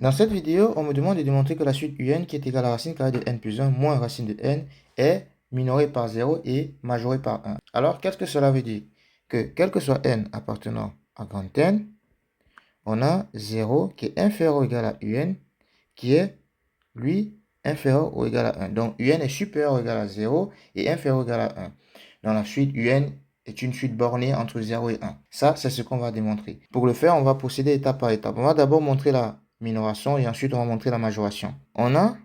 Dans cette vidéo, on me demande de démontrer que la suite un qui est égale à racine carrée de n plus 1 moins racine de n est minorée par 0 et majorée par 1. Alors, qu'est-ce que cela veut dire? Que quel que soit n appartenant à grand N, on a 0 qui est inférieur ou égal à un qui est, lui, inférieur ou égal à 1. Donc, un est supérieur ou égal à 0 et inférieur ou égal à 1. Donc, la suite un est une suite bornée entre 0 et 1. Ça, c'est ce qu'on va démontrer. Pour le faire, on va procéder étape par étape. On va d'abord montrer la minoration et ensuite on va montrer la majoration. On a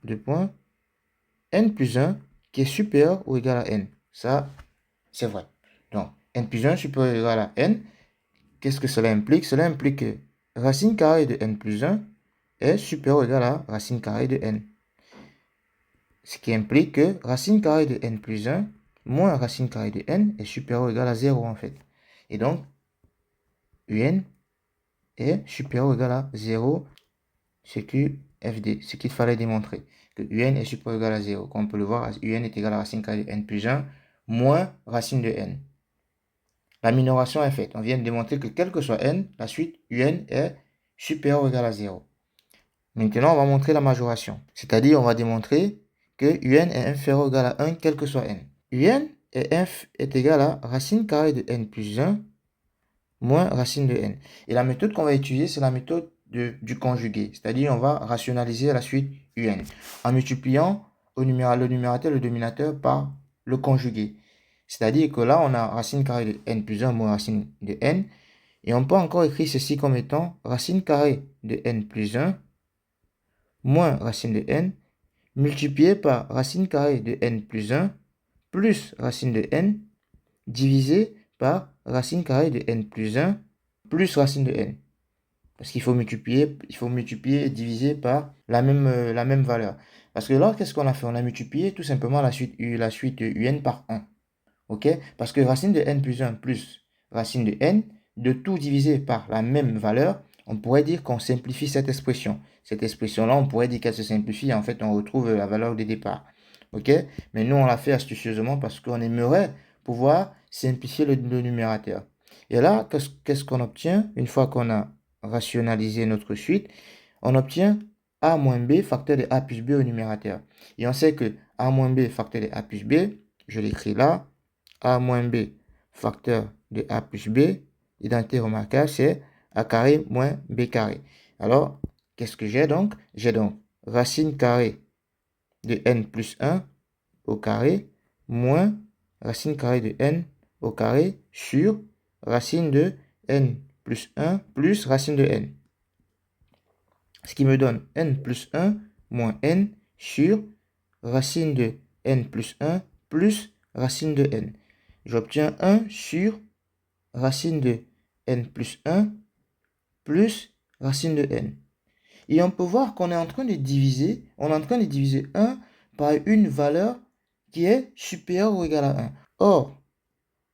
deux points n plus 1 qui est supérieur ou égal à n. Ça, c'est vrai. Donc, n plus 1 supérieur ou égal à n. Qu'est-ce que cela implique? Cela implique que racine carrée de n plus 1 est supérieur ou égal à racine carrée de n. Ce qui implique que racine carrée de n plus 1 moins racine carrée de n est supérieur ou égal à 0 en fait. Et donc, un est supérieur ou égal à 0, ce qu'il fallait démontrer. Que un est supérieur ou égal à 0. Comme on peut le voir, un est égal à racine carrée de n plus 1 moins racine de n. La minoration est faite. On vient de démontrer que quel que soit n, la suite un est supérieur ou égal à 0. Maintenant, on va montrer la majoration. C'est-à-dire, on va démontrer que un est inférieur ou égal à 1, quel que soit n. un est égal à racine carrée de n plus 1 moins racine de n. Et la méthode qu'on va utiliser, c'est la méthode du conjugué. C'est-à-dire, on va rationaliser la suite un en multipliant le numérateur et le dénominateur par le conjugué. C'est-à-dire que là, on a racine carrée de n plus 1 moins racine de n. Et on peut encore écrire ceci comme étant racine carrée de n plus 1 moins racine de n multiplié par racine carrée de n plus 1 plus racine de n divisé par racine carrée de n plus 1 plus racine de n. Parce qu'il faut multiplier et diviser par la même valeur. Parce que là, qu'est-ce qu'on a fait? On a multiplié tout simplement la suite un par 1. Ok? Parce que racine de n plus 1 plus racine de n, de tout diviser par la même valeur, on pourrait dire qu'on simplifie cette expression. Cette expression-là, on pourrait dire qu'elle se simplifie. En fait, on retrouve la valeur de départ. Ok? Mais nous, on l'a fait astucieusement parce qu'on aimerait pouvoir simplifier le numérateur. Et là, qu'est-ce qu'on obtient une fois qu'on a rationaliser notre suite, on obtient a moins b facteur de a plus b au numérateur. Et on sait que a moins b facteur de a plus b, je l'écris là, a moins b facteur de a plus b, identité remarquable, c'est a carré moins b carré. Alors, qu'est-ce que j'ai donc? J'ai donc racine carrée de n plus 1 au carré moins racine carrée de n au carré sur racine de n plus 1 plus racine de n. Ce qui me donne n plus 1 moins n sur racine de n plus 1 plus racine de n. J'obtiens 1 sur racine de n plus 1 plus racine de n. Et on peut voir qu'on est en train de diviser, 1 par une valeur qui est supérieure ou égale à 1. Or,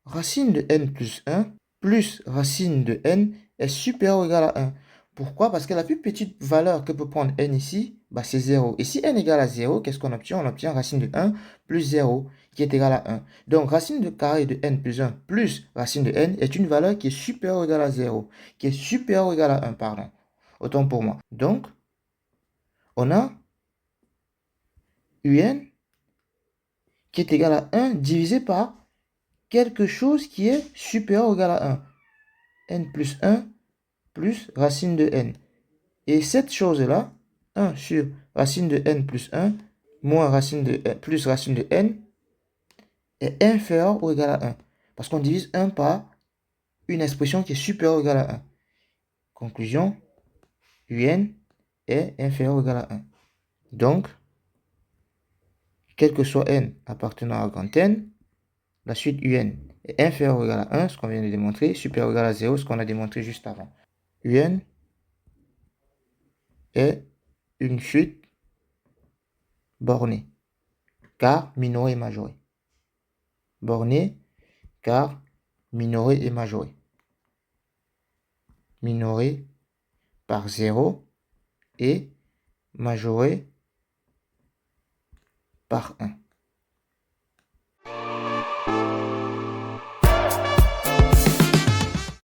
racine de n plus 1 plus racine de n est supérieure ou égale à 1. Pourquoi? Parce que la plus petite valeur que peut prendre n ici, bah, c'est 0. Et si n égale à 0, qu'est-ce qu'on obtient? On obtient racine de 1 plus 0 qui est égal à 1. Donc, racine de carré de n plus 1 plus racine de n est une valeur qui est supérieure ou égale à 0. Qui est supérieure ou égale à 1, pardon. Autant pour moi. Donc, on a un qui est égal à 1 divisé par quelque chose qui est supérieur ou égal à 1. n plus 1 plus racine de n. Et cette chose-là, 1 sur racine de n plus 1 moins racine de n plus racine de n est inférieur ou égal à 1. Parce qu'on divise 1 par une expression qui est supérieure ou égale à 1. Conclusion, un est inférieur ou égal à 1. Donc, quel que soit n appartenant à grand N, la suite un est inférieur ou égal à 1, ce qu'on vient de démontrer, supérieur ou égal à 0, ce qu'on a démontré juste avant. Un est une suite bornée, car minorée et majorée. Bornée, car minorée et majorée. Minorée par 0 et majorée par 1.